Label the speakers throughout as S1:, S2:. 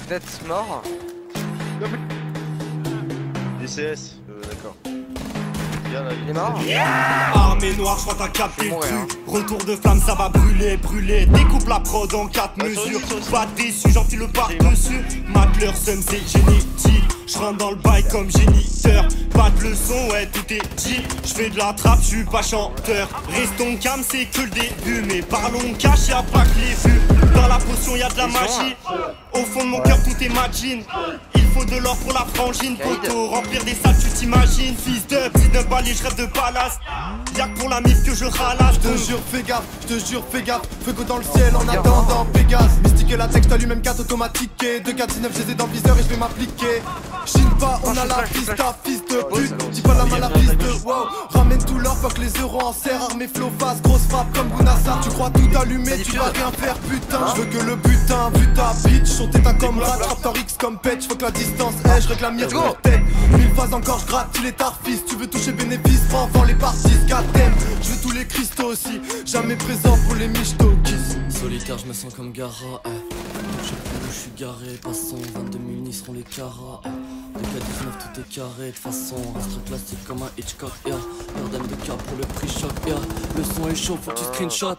S1: Peut-être mort.
S2: DCS, d'accord.
S1: Il est mort.
S3: Armée noire, je crois t'as capté le truc. Retour de flamme, ça va brûler, brûler. Découpe la prod en 4 mesures. Pas déçu, j'enfile le par-dessus. Matleur, Sun, c'est génétique. Je rentre dans le bail comme géniteur. Pas de leçon, ouais, tout est dit. Je fais de la trappe, je suis pas chanteur. Restons calme, c'est que le début. Mais parlons cash, y'a pas que les vues. Dans la potion, y'a de la magie. Au fond de mon cœur, tout est magine. Il faut de l'or pour la frangine. Poteau, remplir des salles, tu t'imagines. Fils de petit de balai, je rêve de palace. Y'a que pour la mif que je ralasse.
S4: Je te jure, fais gaffe, je te jure, fais gaffe. Feu go dans le ciel en attendant Pégase. Mystique et la texte, lui-même 4 automatiqués. 2-4-19, j'ai dans le viseur et je vais m'appliquer. Chine pas, on a la piste, fils de pute. Dis pas la mal à piste, wow. Ramène tout l'or, fuck les euros en serre. Armée flow face, grosse frappe comme Bounassar. Tu crois tout allumer, tu vas rien faire, putain. Je veux que le butin, bute ta bitch. Son t'as comme rat, Raptor X comme pet. Faut que la distance, je réclame mire de tête. 1000 phases encore, je gratte, il est tard, fils. Tu veux toucher bénéfice, prends les parties, thème. Je veux tous les cristaux aussi, jamais présent pour les michtos.
S5: Solitaire, je me sens comme Gara. Je sais plus où je suis garé. Passons 22 000 seront les caras. 2K19 tout est carré. De façon, reste classique comme un Hitchcock. Merde de cas pour le prix choc. Le son est chaud, faut que tu screenshot.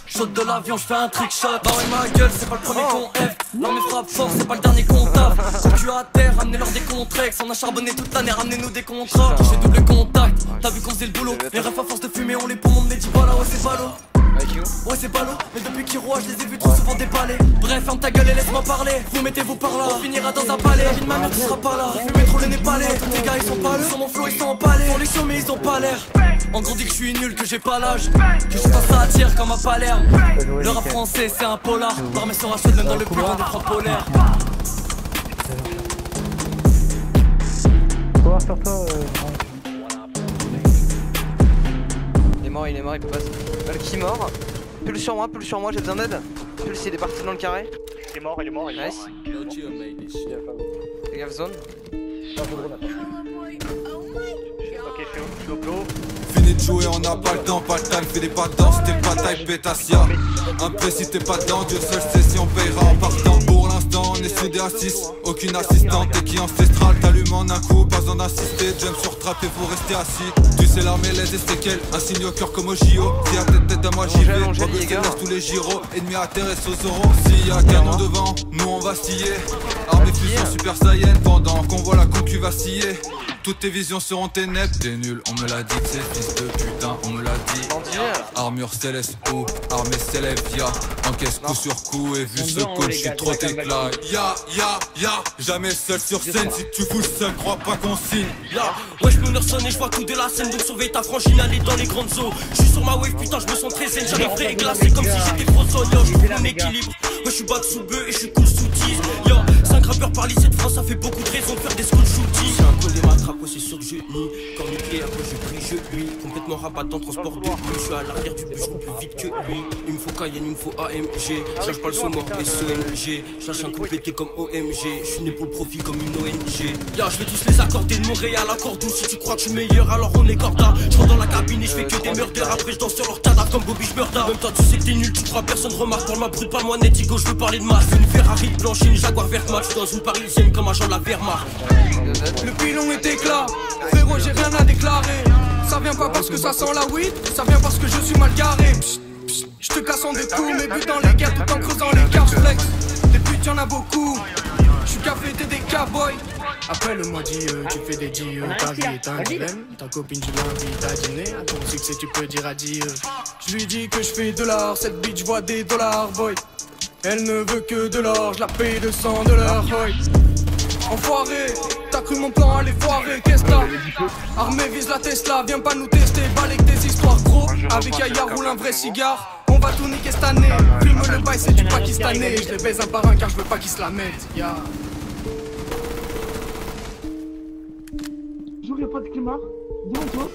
S5: Shot de l'avion, je fais un trick shot. Bah ouais, ma gueule, c'est pas le premier qu'on F. Non, mais frappe fort, c'est pas le dernier qu'on tape. Quand tu à terre, amenez-leur des contrex. On a charbonné toute l'année, ramenez-nous des contrats. J'ai double contact, t'as vu qu'on faisait le boulot. Les refs à force de fumer, on les poumons de dit pas là, ouais, c'est ballot. Ouais c'est ballot, mais depuis Kiro je les ai vus trop souvent déballer. Bref ferme ta gueule et laisse-moi parler. Vous mettez-vous par là, on finira dans un palais. La vie de ma mère tu seras pas là, fumez trop le nez palais. Tous les gars ils sont pas là, sur mon flow ils sont empalés. Pour les chômés ils ont pas l'air. En gros dit que je suis nul, que j'ai pas l'âge. Que je suis pas ça attire comme un Palerme. Le rap français c'est un polar. L'armée sera chaude même dans le plus loin des fronts polaires.
S1: Il est mort, il peut pas se... Valky mort. Pull sur moi, j'ai besoin d'aide. Pull il est parti dans le carré.
S2: Il est mort, il est mort, il est mort.
S1: Fais gaffe zone.
S2: Ok, fais au flow.
S6: Fini de jouer, on n'a pas le temps, pas le time, fais des pas dedans, si t'es pas taille, pétassia. Imprécis, t'es pas dedans, Dieu seul sait si on payera en partant. Pour l'instant, on est soudés à 6, aucune assistante, et qui ancestral, t'allumes en un coup, pas besoin d'assister, jump sur trap et faut rester assis. Tu sais l'armée, les séquelles, un signe au cœur comme au JO. Si à tête à moi j'y vais, Robert laisse tous les gyros, ennemi à terre et Sozoro. S'il y a canon devant, nous on va scier. Armée fusion super saiyan, pendant qu'on voit la concu vaciller. Toutes tes visions seront ténèbres, t'es nul, on me l'a dit, c'est fils de putain, on me l'a dit. Armure céleste ou armée célèbre, ya. Encaisse coup sur coup et vu ce coach, j'suis trop éclat. Ya, jamais seul sur scène, si tu fous le seul, crois pas qu'on signe.
S5: Ouais, je peux me sonner, je vois tout de la scène, donc surveille ta franchine, aller dans les grandes eaux. Je suis sur ma wave, putain, je me sens très zen, j'arrive frais et glacé comme si j'étais Frozone. Yo, je trouve mon équilibre, ouais, je suis back sous bœuf et je suis cool sous tease. Yo, 5 rappeurs par lycée de France, ça fait beaucoup de raisons de faire des school shootings. C'est un col des matraques, ouais, c'est sûr que je nie. Corps nucléaire, ouais, j'ai pris, je lui. Complètement rabat dans le transport de lui. Je suis à l'arrière du bus, je roule plus vite que lui. Il me faut Cayenne, il me faut AMG. Cherche pas le son mort, SOMG. Cherche un coup pété comme OMG. Je suis né pour le profit comme une ONG. Ya, je vais tous les accorder de Montréal à Cordoue. Si tu crois que je suis meilleur, alors on est corda. Je rentre dans la cabine et je fais que des meurders. Après je danse sur leur cadavre comme Bobby Schmurda. En même temps tu sais que t'es nul, tu crois personne remarque. Dans ma brute pas moi net, Igo, je veux parler de masse. Une Ferrari blanche et une Jaguar verte match. Dans une parisienne comme agent de la Wehrmacht.
S7: Le pilon est éclat, frérot j'ai rien à déclarer. Ça vient pas parce que ça sent la weed, ça vient parce que je suis mal garé. Je te casse en deux coups, mes buts dans les guerres tout en creusant les caps flex. Des putes y'en a beaucoup, je suis café t'es des cowboys. Appelle-moi Dieu, tu fais des dieux, ta vie est un dilemme. Ta copine tu l'invites à dîner, à ton succès tu peux dire adieu. Je lui dis que je fais de l'or, cette bitch voit des dollars boy. Elle ne veut que de l'or, je la paye $200 boy. Enfoiré, t'as cru mon plan aller foirer, qu'est-ce que t'as? Armée vise la Tesla, viens pas nous tester, balai que des histoires gros. Avec Aya roule un vrai cigare, on va tout niquer cette année. Filme le bail, c'est du pakistanais, je les baise un par un car je veux pas qu'ils se la mettent.
S8: Jour y'a pas de climat, devant toi.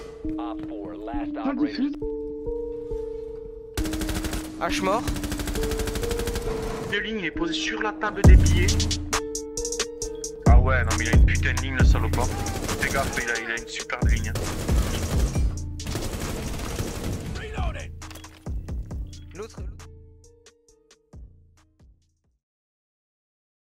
S8: Pas diffuse.
S1: H mort.
S2: Le ligne il est posé sur la table des billets. Ah ouais, non mais il a une putain de ligne le salopard. Fais gaffe, il a une super ligne.
S1: L'autre